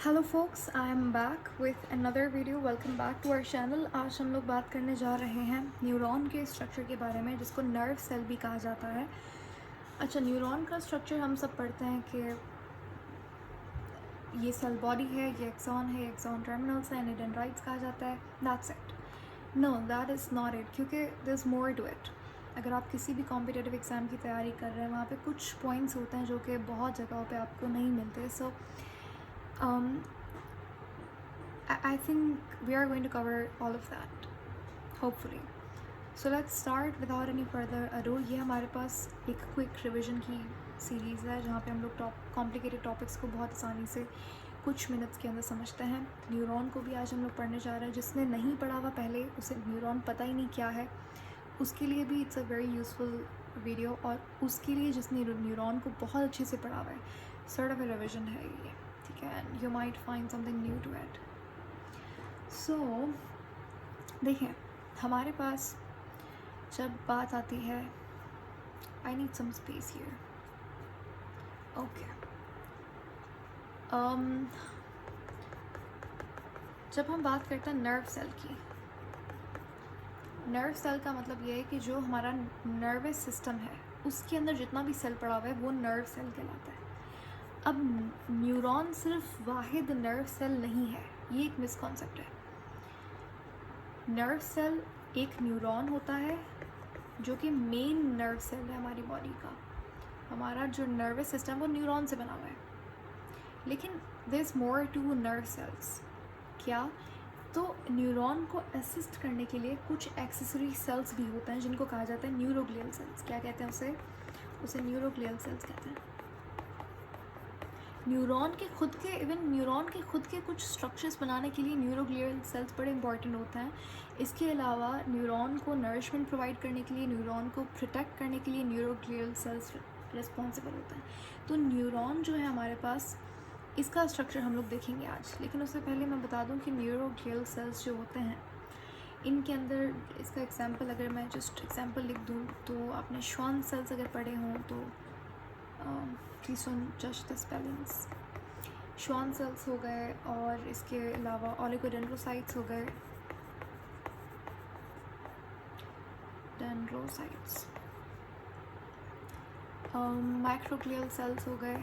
Hello folks, I am back with another video. Welcome back to our channel. आज हम लोग बात करने जा रहे हैं न्यूरॉन के स्ट्रक्चर के बारे में, जिसको नर्व सेल भी कहा जाता है। अच्छा, न्यूरॉन का स्ट्रक्चर हम सब पढ़ते हैं कि ये सेल बॉडी है, ये एक्सॉन है, एक्सॉन टर्मिनल्स है, इन्हें डेंड्राइट्स कहा जाता है। That's it. No, that is not it, क्योंकि there is more to it. अगर आप किसी भी कॉम्पिटिटिव एग्ज़ाम की तैयारी कर रहे हैं, वहाँ पे कुछ पॉइंट्स होते हैं जो कि बहुत जगहों पे आपको नहीं मिलते। सो I think we are going to cover all of that, hopefully. So let's start without any further ado. ये हमारे पास एक क्विक रिविजन की सीरीज़ है जहाँ पे हम लोग कॉम्प्लिकेटेड टॉपिक्स को बहुत आसानी से कुछ मिनट्स के अंदर समझते हैं। न्यूरॉन को भी आज हम लोग पढ़ने जा रहे हैं। जिसने नहीं पढ़ा हुआ पहले, उसे न्यूरॉन पता ही नहीं क्या है, उसके लिए भी it's a very useful video. और उसके लिए जिसने न्यूरॉन को बहुत अच्छे से पढ़ा हुआ है, सॉर्ट ऑफ अ रिविजन है ये, ठीक है। And you might find something new to it. So देखें, हमारे पास जब बात आती है, I need some space here, okay. जब हम बात करते हैं नर्व सेल की, नर्व सेल का मतलब ये है कि जो हमारा नर्वस सिस्टम है उसके अंदर जितना भी सेल पड़ा हुआ है वो नर्व सेल कहलाता है। अब न्यूरॉन सिर्फ वाहिद नर्व सेल नहीं है, ये एक मिसकॉन्सेप्ट है। नर्व सेल एक न्यूरॉन होता है जो कि मेन नर्व सेल है हमारी बॉडी का। हमारा जो नर्वस सिस्टम वो न्यूरॉन से बना हुआ है, लेकिन there is more to nerve cells. क्या? तो न्यूरॉन को असिस्ट करने के लिए कुछ एक्सेसरी सेल्स भी होते हैं जिनको कहा जाता है न्यूरोग्लियल सेल्स। क्या कहते हैं उसे न्यूरोग्लियल सेल्स कहते हैं। न्यूरॉन के खुद के कुछ स्ट्रक्चर्स बनाने के लिए न्यूरोग्लियल सेल्स बड़े इंपॉर्टेंट होते हैं। इसके अलावा न्यूरॉन को नरिशमेंट प्रोवाइड करने के लिए, न्यूरॉन को प्रोटेक्ट करने के लिए न्यूरोग्लियल सेल्स रिस्पॉन्सिबल होते हैं। तो न्यूरॉन जो है हमारे पास, इसका स्ट्रक्चर हम लोग देखेंगे आज। लेकिन उससे पहले मैं बता दूं कि न्यूरोग्लियल सेल्स जो होते हैं, इनके अंदर, इसका एग्जांपल अगर मैं जस्ट एग्जांपल लिख दूं तो आपने श्वान सेल्स अगर पढ़े हों तो प्लीज़ डोंट जज द स्पेलिंग्स। श्वान सेल्स हो गए, और इसके अलावा ओलिगोडेंड्रोसाइट्स हो गए, डेंड्रोसाइट्स, माइक्रोग्लियल सेल्स हो गए,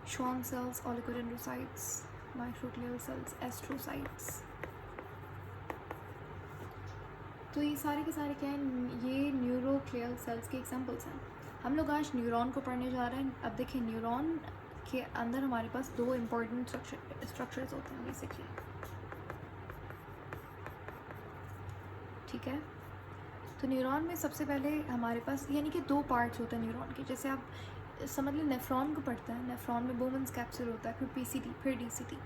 Schwann cells, oligodendrocytes, microglial cells, astrocytes. तो ये सारे के सारे क्या हैं? ये न्यूरोग्लियल सेल्स के एग्जांपल्स हैं। हम लोग आज न्यूरॉन को पढ़ने जा रहे हैं। अब देखिए, न्यूरॉन के अंदर हमारे पास दो इम्पॉर्टेंट स्ट्रक्चर्स होते हैं बेसिकली, ठीक है। तो न्यूरॉन में सबसे पहले हमारे पास यानी कि दो पार्ट्स होते हैं न्यूरॉन के। जैसे आप समझ लें नेफ्रॉन को पढ़ते हैं, नेफ्रॉन में बोमन्स कैप्सूल होता है, फिर पीसीटी, फिर डीसीटी।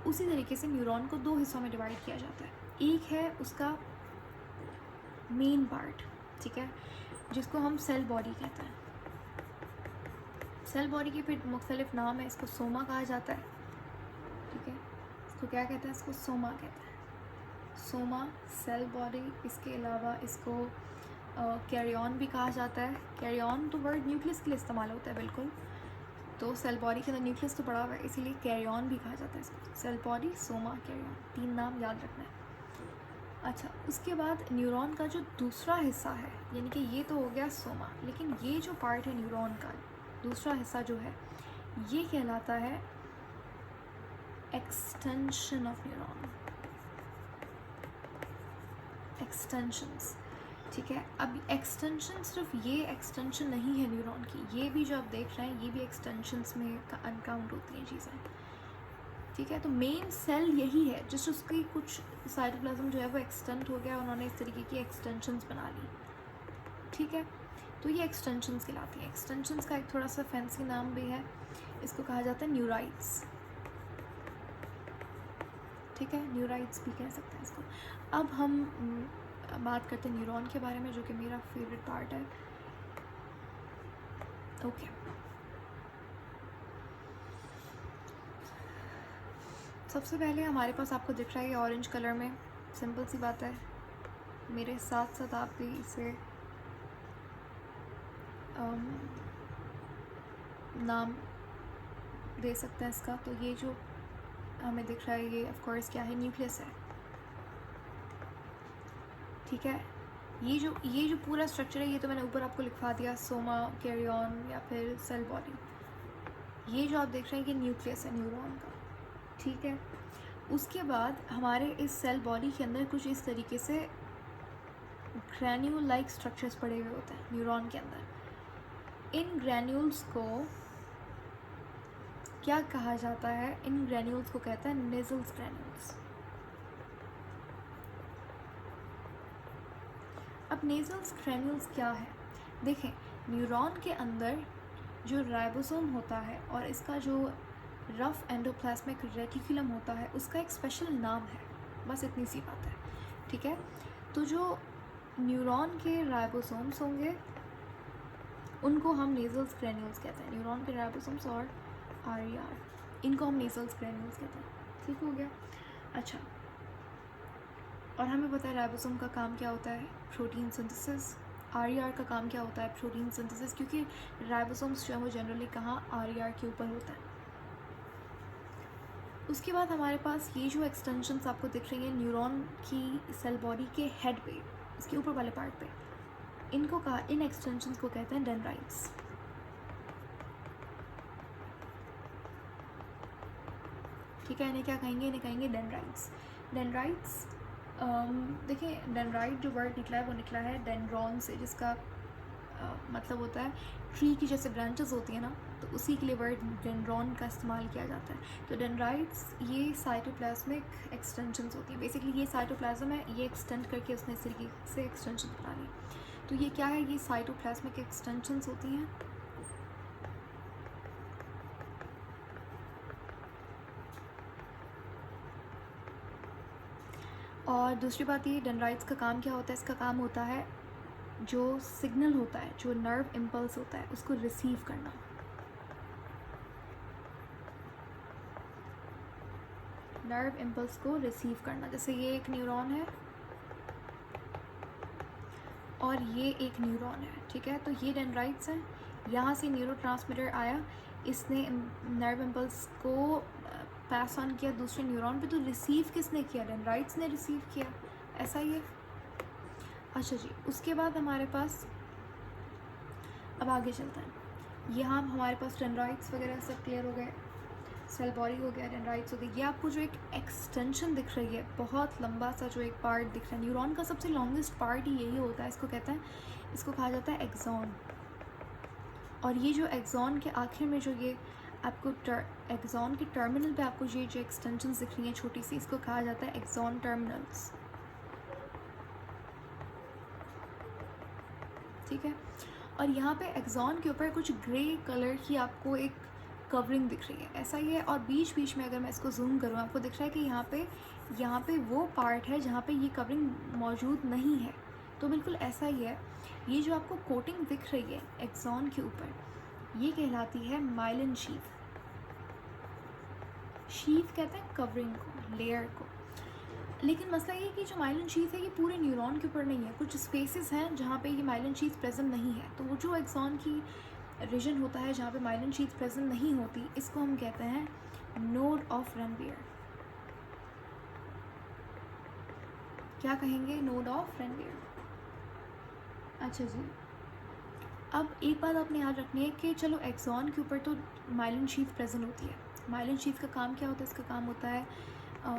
उसी तरीके से न्यूरॉन को दो हिस्सों में डिवाइड किया जाता है। एक है उसका मेन पार्ट, ठीक है, जिसको हम सेल बॉडी कहते हैं। सेल बॉडी के फिर मुख्तलिफ नाम है। इसको सोमा कहा जाता है, ठीक है। इसको क्या कहते हैं? इसको सोमा कहते हैं। Soma, cell body. इसके अलावा इसको कैरियन भी कहा जाता है। कैरियन तो वर्ड न्यूक्लियस के लिए इस्तेमाल होता है, बिल्कुल। तो सेल बॉडी के अंदर न्यूक्लियस तो पड़ा हुआ है, इसीलिए कैरियन भी कहा जाता है इसको। सेल बॉडी, सोमा, कैरियन, तीन नाम याद रखना है। अच्छा, उसके बाद न्यूरॉन का जो दूसरा हिस्सा है, यानी कि ये तो हो गया सोमा, लेकिन ये जो पार्ट है न्यूरॉन का दूसरा हिस्सा जो है, ये कहलाता है एक्सटेंशन ऑफ न्यूरॉन, एक्सटेंशंस, ठीक है। अब एक्सटेंशन, सिर्फ ये एक्सटेंशन नहीं है न्यूरॉन की, ये भी जो आप देख रहे हैं ये भी एक्सटेंशंस में अनकाउंट होती हैं चीज़ें, ठीक है। तो मेन सेल यही है जिस उसकी कुछ साइटोप्लाज्म जो है वो एक्सटेंड हो गया, उन्होंने इस तरीके की एक्सटेंशंस बना ली, ठीक है। तो ये एक्सटेंशंस कहलाती हैं। एक्सटेंशंस का एक थोड़ा सा फैंसी नाम भी है, इसको कहा जाता है न्यूराइट्स, ठीक है। न्यूराइट्स भी कह सकते हैं इसको। अब हम बात करते हैं न्यूरॉन के बारे में, जो कि मेरा फेवरेट पार्ट है, ओके। सबसे पहले हमारे पास आपको दिख रहा है ये ऑरेंज कलर में, सिंपल सी बात है। मेरे साथ साथ आप भी इसे नाम दे सकते हैं इसका। तो ये जो हमें दिख रहा है ये ऑफ कोर्स क्या है, न्यूक्लियस है, ठीक है। ये जो पूरा स्ट्रक्चर है ये तो मैंने ऊपर आपको लिखवा दिया, सोमा, कैरियन या फिर सेल बॉडी। ये जो आप देख रहे हैं कि न्यूक्लियस है न्यूरॉन का, ठीक है। उसके बाद हमारे इस सेल बॉडी के अंदर कुछ इस तरीके से ग्रैन्यूल लाइक स्ट्रक्चर्स पड़े हुए होते हैं न्यूरॉन के अंदर। इन ग्रैन्यूल्स को क्या कहा जाता है? इन ग्रैन्यूल्स को कहते हैं नेज़ल्स ग्रैन्यूल्स। अब नेज़ल्स ग्रैन्यूल्स क्या है? देखें, न्यूरॉन के अंदर जो राइबोसोम होता है और इसका जो रफ एंडोप्लाज्मिक रेटिकुलम होता है उसका एक स्पेशल नाम है, बस इतनी सी बात है, ठीक है। तो जो न्यूरॉन के राइबोसोम्स होंगे उनको हम नेज़ल्स ग्रैन्यूल्स कहते हैं। न्यूरॉन के राइबोसोम्स और RER, इनको हम नेज़ल्स ग्रैन्यूल्स कहते हैं, ठीक हो गया। अच्छा, और हमें पता है राइबोसोम का काम क्या होता है? Protein synthesis. RER का काम क्या होता है? प्रोटीन सिंथेसिस, क्योंकि राइबोसोम्स जो है वो जनरली कहाँ RER के ऊपर होता है। उसके बाद हमारे पास ये जो एक्सटेंशंस आपको दिख रही हैं न्यूरॉन की सेल बॉडी के हेड पे, इसके ऊपर वाले पार्ट पे, इनको कहा, इन एक्सटेंशंस को कहते हैं डेंड्राइट्स, ठीक है। इन्हें क्या कहेंगे? इन्हें कहेंगे डेंड्राइट्स। डेंड्राइट्स, देखिए डेंड्राइट जो वर्ड निकला है वो निकला है डेंड्रॉन से, जिसका मतलब होता है ट्री की जैसे ब्रांचेस होती है ना, तो उसी के लिए वर्ड डेंड्रॉन का इस्तेमाल किया जाता है। तो डेंड्राइट्स ये साइटोप्लाज्मिक एक्सटेंशंस होती हैं। बेसिकली ये साइटोप्लाज्म है, ये एक्सटेंड करके उसने इस तरीके से एक्सटेंशन बना ली। तो ये क्या है? ये साइटोप्लाज्मिक एक्सटेंशंस होती हैं। और दूसरी बात ये, डेंड्राइट्स का काम क्या होता है? इसका काम होता है जो सिग्नल होता है, जो नर्व इम्पल्स होता है, उसको रिसीव करना। नर्व इम्पल्स को रिसीव करना। जैसे ये एक न्यूरॉन है और ये एक न्यूरॉन है, ठीक है। तो ये डेंड्राइट्स हैं, यहाँ से न्यूरोट्रांसमीटर आया, इसने नर्व इम्पल्स को पास ऑन किया दूसरे न्यूरॉन पे। तो रिसीव किसने किया? डेंड्राइट्स ने रिसीव किया, ऐसा ही है। अच्छा जी, उसके बाद हमारे पास अब आगे चलता है। यहाँ हमारे पास डेंड्राइट्स वगैरह सब क्लियर हो गए, सेल बॉडी हो गया, डेंड्राइट्स हो गई। ये आपको जो एक एक्सटेंशन दिख रही है, बहुत लंबा सा जो एक पार्ट दिख रहा है, न्यूरॉन का सबसे लॉन्गेस्ट पार्ट ही यही होता है। इसको कहते हैं, इसको कहा जाता है एक्सॉन। और ये जो एक्सॉन के आखिर में जो ये आपको एक्सॉन के टर्मिनल पे आपको ये जो एक्सटेंशंस दिख रही हैं छोटी सी, इसको कहा जाता है एक्सॉन टर्मिनल्स, ठीक है। और यहाँ पे एक्सॉन के ऊपर कुछ ग्रे कलर की आपको एक कवरिंग दिख रही है, ऐसा ही है। और बीच बीच में अगर मैं इसको जूम करूँ आपको दिख रहा है कि यहाँ पे वो पार्ट है जहाँ पे ये कवरिंग मौजूद नहीं है। तो बिल्कुल ऐसा ही है। ये जो आपको कोटिंग दिख रही है एक्सॉन के ऊपर, ये कहलाती है माइलिन शीथ। शीथ कहते हैं कवरिंग को, लेयर को। लेकिन मसला ये है कि जो माइलिन शीथ है ये पूरे न्यूरॉन के ऊपर नहीं है, कुछ स्पेसेस हैं जहाँ पे ये माइलिन शीथ प्रेजेंट नहीं है। तो वो जो एक्सॉन की रीजन होता है जहाँ पे माइलिन शीथ प्रेजेंट नहीं होती, इसको हम कहते हैं नोड ऑफ रनवियर। क्या कहेंगे? Node of Ranvier. अच्छा जी, अब एक बात आपने याद रखनी है कि चलो एक्सॉन के ऊपर तो माइलिन शीथ प्रेजेंट होती है। माइलिन शीथ का काम क्या होता है? इसका काम होता है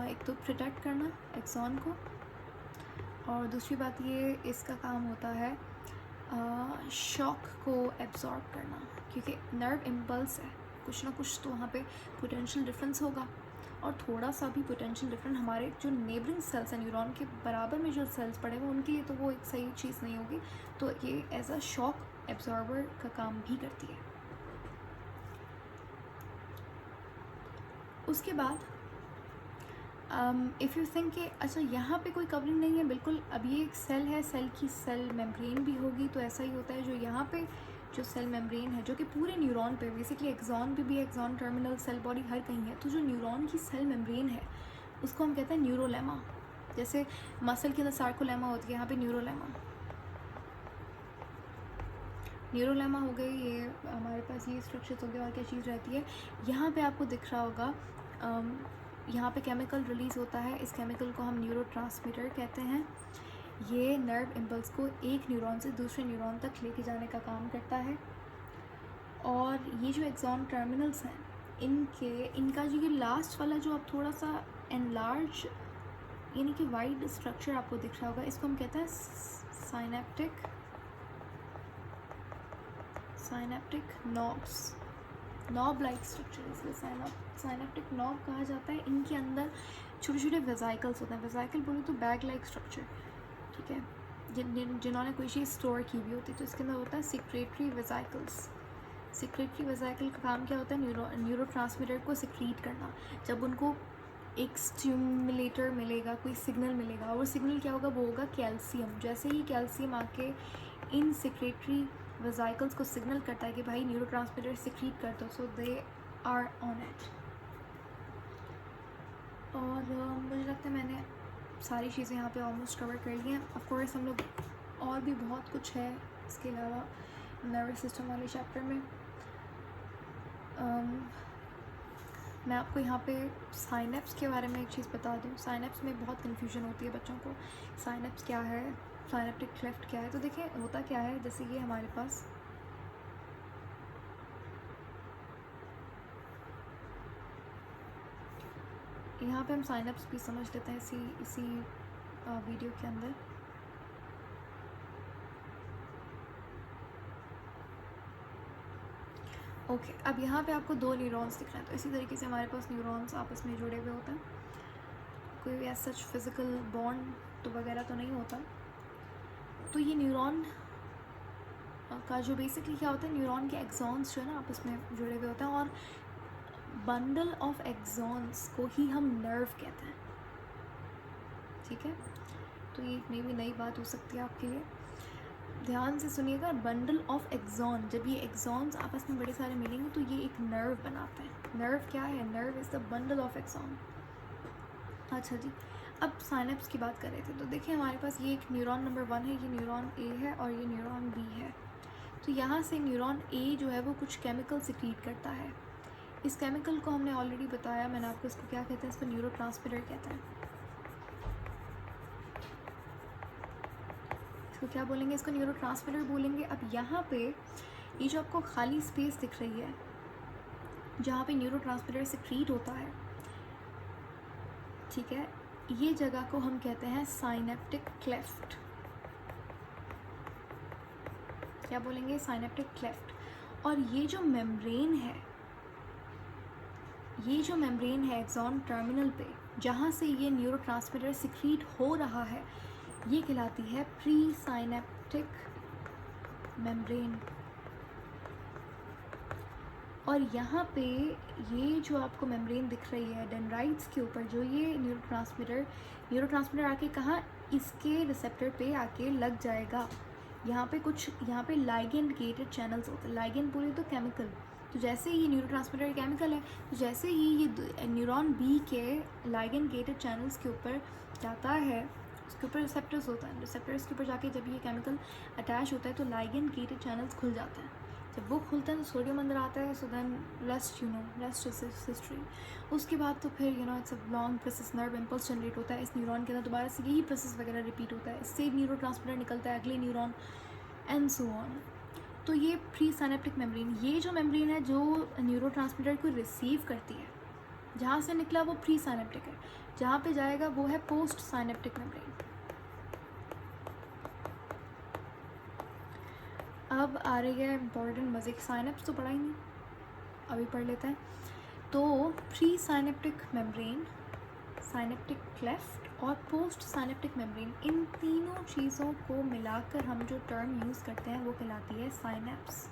एक तो प्रोटेक्ट करना एक्सॉन को, और दूसरी बात ये इसका काम होता है शॉक को एब्जॉर्ब करना, क्योंकि नर्व इम्पल्स है, कुछ ना कुछ तो वहाँ पे पोटेंशियल डिफरेंस होगा। और थोड़ा सा भी पोटेंशियल डिफरेंस हमारे जो नेबरिंग सेल्स हैं न्यूरॉन के बराबर में जो सेल्स पड़े हुए उनके लिए तो वो एक सही चीज़ नहीं होगी। तो ये एज अ शॉक एब्जॉर्बर का काम भी करती है। उसके बाद इफ़ यू थिंक कि अच्छा यहाँ पे कोई कवरिंग नहीं है, बिल्कुल अब ये एक सेल है, सेल की सेल मेम्ब्रेन भी होगी, तो ऐसा ही होता है। जो यहाँ पे जो सेल मेम्ब्रेन है जो कि पूरे न्यूरॉन पे, बेसिकली एक्सॉन पे भी, एक्सॉन टर्मिनल, सेल बॉडी हर कहीं है। तो जो न्यूरॉन की सेल मेम्ब्रेन है उसको हम कहते हैं न्यूरोलेमा। जैसे मसल के अंदर सार्कोलेमा होती है, यहाँ पे न्यूरोलेमा। न्यूरोलेमा हो गई, ये हमारे पास ये थ्री स्ट्रक्चर्स हो गए, और क्या चीज़ रहती है, यहाँ पे आपको दिख रहा होगा, यहाँ पे केमिकल रिलीज़ होता है, इस केमिकल को हम न्यूरोट्रांसमीटर कहते हैं। ये नर्व इम्पल्स को एक न्यूरॉन से दूसरे न्यूरॉन तक लेके जाने का काम करता है। और ये जो एक्सॉन टर्मिनल्स हैं, इनका जो ये लास्ट वाला जो आप थोड़ा सा एनलार्ज यानी कि वाइड स्ट्रक्चर आपको दिख रहा होगा, इसको हम कहते हैं synaptic knobs, knob like structure, इसलिए साइनेप्टिक नॉब कहा जाता है। इनके अंदर छोटे छोटे वेजाइकल्स होते हैं, वेजाइकल बोले तो बैग लाइक स्ट्रक्चर, ठीक है, जिन्होंने कोई चीज़ स्टोर की हुई होती है, तो इसके अंदर होता है सिक्रेटरी वेजाइकल्स। सिक्रेटरी वेजाइकल का काम क्या होता है, न्यूरोट्रांसमीटर को सिक्रीट करना। जब उनको एक स्टिमुलेटर मिलेगा, कोई सिग्नल मिलेगा, वो सिग्नल क्या होगा, वो होगा कैल्शियम। जैसे ही कैल्शियम आके इन सिक्रेटरी वेजाइकल्स को सिग्नल करता है कि भाई न्यूरोट्रांसमीटर सिक्रीट कर दो, सो दे आर ऑन इट। और मुझे लगता है मैंने सारी चीज़ें यहाँ पे ऑलमोस्ट कवर कर ली हैं। ऑफ कोर्स हम लोग और भी बहुत कुछ है इसके अलावा नर्वस सिस्टम वाले चैप्टर में। मैं आपको यहाँ पे साइनेप्स के बारे में एक चीज़ बता दूँ। साइनेप्स में बहुत कन्फ्यूजन होती है बच्चों को, साइनेप्स क्या है, साइनेप्टिक क्लेफ्ट क्या है। तो देखिए होता क्या है, जैसे ये हमारे पास यहाँ पे हम साइनेप्स भी समझ लेते हैं इसी वीडियो के अंदर। ओके, अब यहाँ पे आपको दो न्यूरॉन्स दिख रहे हैं, तो इसी तरीके से हमारे पास न्यूरॉन्स आपस में जुड़े हुए होते हैं। कोई ऐसा सच फिज़िकल बॉन्ड तो वगैरह तो नहीं होता। तो ये न्यूरॉन का जो बेसिकली क्या होता है, न्यूरॉन के एक्सॉन्स जो है ना आपस में जुड़े हुए होते हैं, और बंडल ऑफ एक्सॉन्स को ही हम नर्व कहते हैं, ठीक है। तो ये मे भी नई बात हो सकती है आपके लिए, ध्यान से सुनिएगा। बंडल ऑफ एक्सॉन, जब ये एक्सॉन्स आपस में बड़े सारे मिलेंगे तो ये एक नर्व बनाते हैं। नर्व क्या है, nerve is the bundle of axon. अच्छा जी, अब साइनेप्स की बात कर रहे थे, तो देखिए हमारे पास ये एक न्यूरॉन नंबर 1 है, ये न्यूरॉन ए है और ये न्यूरॉन बी है। तो यहाँ से न्यूरॉन ए जो है वो कुछ केमिकल सिक्रीट करता है। इस केमिकल को हमने ऑलरेडी बताया, मैंने आपको इसको क्या कहते हैं, इसको न्यूरोट्रांसमीटर कहते हैं। इसको क्या बोलेंगे, इसको न्यूरोट्रांसमीटर बोलेंगे। अब यहाँ पे ये जो आपको खाली स्पेस दिख रही है जहाँ पे न्यूरोट्रांसमीटर सिक्रीट होता है, ठीक है, ये जगह को हम कहते हैं साइनेप्टिक क्लेफ्ट। क्या बोलेंगे, साइनेप्टिक क्लेफ्ट। और ये जो मेम्ब्रेन है, ये जो मेम्ब्रेन है एक्सॉन टर्मिनल पे जहाँ से ये न्यूरोट्रांसमीटर सिक्रीट हो रहा है, ये कहलाती है प्री साइनेप्टिक मेम्ब्रेन। और यहाँ पे ये जो आपको मेम्ब्रेन दिख रही है डेंड्राइट्स के ऊपर, जो ये न्यूरोट्रांसमीटर आके कहाँ, इसके रिसेप्टर पे आके लग जाएगा। यहाँ पे लाइगेंड गेटेड चैनल्स होते हैं। लाइगेंड बोले तो केमिकल, तो जैसे ही ये न्यूरोट्रांसमीटर केमिकल है, तो जैसे ही ये न्यूरॉन बी के लाइगेंड गेटेड चैनल्स के ऊपर जाता है, उसके ऊपर रिसेप्टर्स होता है, रिसेप्टर्स के ऊपर जाके जब ये केमिकल अटैच होता है तो लाइगेंड गेटेड चैनल्स खुल जाते हैं। जब वो खुलता है तो सोडियम अंदर आता है, so then rest is history. उसके बाद तो फिर it's a long process, nerve impulse generate होता है इस न्यूरॉन के अंदर, दोबारा से यही प्रोसेस वगैरह रिपीट होता है, इससे न्यूरोट्रांसमीटर निकलता है अगले न्यूरॉन एंड सो ऑन। तो ये प्री साइनेप्टिक मेम्ब्रेन, ये जो मेम्ब्रेन है जो न्यूरोट्रांसमीटर को रिसीव करती है, जहाँ से निकला वो प्री साइनेप्टिक है, जहाँ पे जाएगा वो है पोस्ट साइनेप्टिक मेम्ब्रेन। अब आ रही है इम्पॉर्टेंट मज़े की, साइनेप्स तो पढ़ा ही नहीं, अभी पढ़ लेते हैं। तो pre synaptic membrane, synaptic cleft और पोस्ट साइनेप्टिक मेम्ब्रेन, इन तीनों चीज़ों को मिलाकर हम जो टर्म यूज़ करते हैं वो कहलाती है साइनेप्स।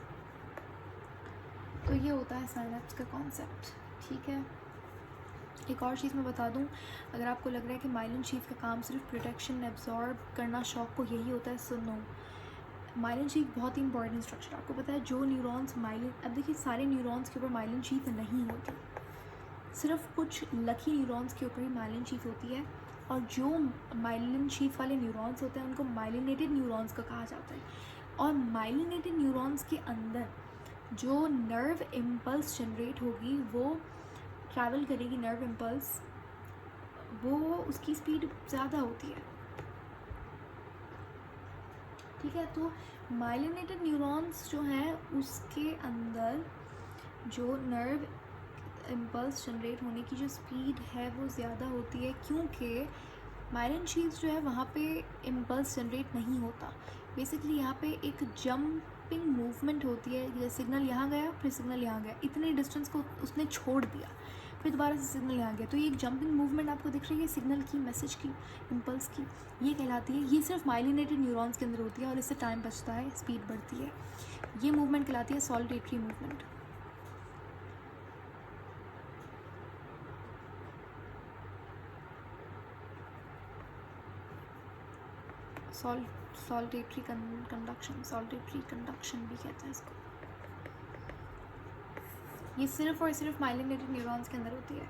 तो ये होता है साइनेप्स का कॉन्सेप्ट, ठीक है। एक और चीज़ मैं बता दूं, अगर आपको लग रहा है कि माइलिन शीथ का काम सिर्फ प्रोटेक्शन, एब्जॉर्ब करना शौक को यही होता है, सुनो, माइलिन शीथ बहुत ही इंपॉर्टेंट स्ट्रक्चर। आपको पता है जो न्यूरॉन्स माइलिन, अब देखिए सारे न्यूरॉन्स के ऊपर माइलिन शीथ नहीं होती, सिर्फ कुछ लकी न्यूरॉन्स के ऊपर ही माइलिन शीथ होती है। और जो माइलिन शीथ वाले न्यूरॉन्स होते हैं उनको माइलिनेटेड न्यूरॉन्स का कहा जाता है। और माइलिनेटेड न्यूरॉन्स के अंदर जो नर्व इम्पल्स जनरेट होगी वो ट्रैवल करेगी, नर्व इम्पल्स वो उसकी स्पीड ज़्यादा होती है, ठीक है। तो माइलिनेटेड न्यूरॉन्स जो हैं उसके अंदर जो नर्व इम्पल्स जनरेट होने की जो स्पीड है वो ज़्यादा होती है, क्योंकि माइलिन शीट्स जो है वहाँ पे इम्पल्स जनरेट नहीं होता। बेसिकली यहाँ पे एक जंपिंग मूवमेंट होती है, जैसे सिग्नल यहाँ गया फिर सिग्नल यहाँ गया, इतने डिस्टेंस को उसने छोड़ दिया, फिर दोबारा से सिग्नल यहाँ गया, तो ये एक जंपिंग मूवमेंट आपको दिख रही है सिग्नल की, मैसेज की, इम्पल्स की, ये कहलाती है। ये सिर्फ माइलिनेटेड न्यूरॉन्स के अंदर होती है और इससे टाइम बचता है, स्पीड बढ़ती है। ये मूवमेंट कहलाती है सॉलिटेटरी मूवमेंट। सॉलिटेटरी कंडक्शन भी कहते हैं इसको। ये सिर्फ और सिर्फ माइलिनेटेड न्यूरॉन्स के अंदर होती है।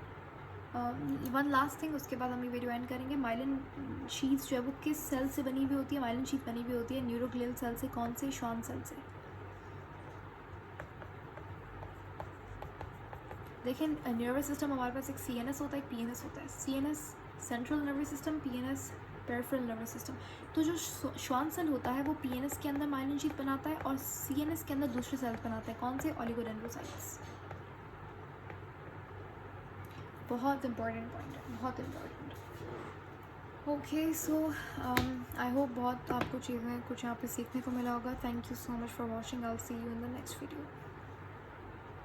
वन लास्ट थिंग, उसके बाद हम ये वीडियो एंड करेंगे। माइलिन शीट्स जो है वो किस सेल से बनी हुई होती है? माइलिन शीट बनी हुई होती है न्यूरोग्लियल सेल से। कौन से? श्वान सेल से। देखिए नर्वस सिस्टम हमारे पास एक CNS होता है, एक PNS होता है। CNS central nervous system, PNS peripheral nervous system. तो जो श्वान सेल होता है वो PNS के अंदर माइलिन शीट बनाता है और CNS के अंदर दूसरे सेल्स बनाते हैं। कौन से? ओलिगोडेंड्रोसाइट्स। बहुत इंपॉर्टेंट पॉइंट है, बहुत important. Okay so I hope बहुत आपको चीज़ें कुछ यहाँ पे सीखने को मिला होगा। Thank you so much for watching. I will see you in the next video.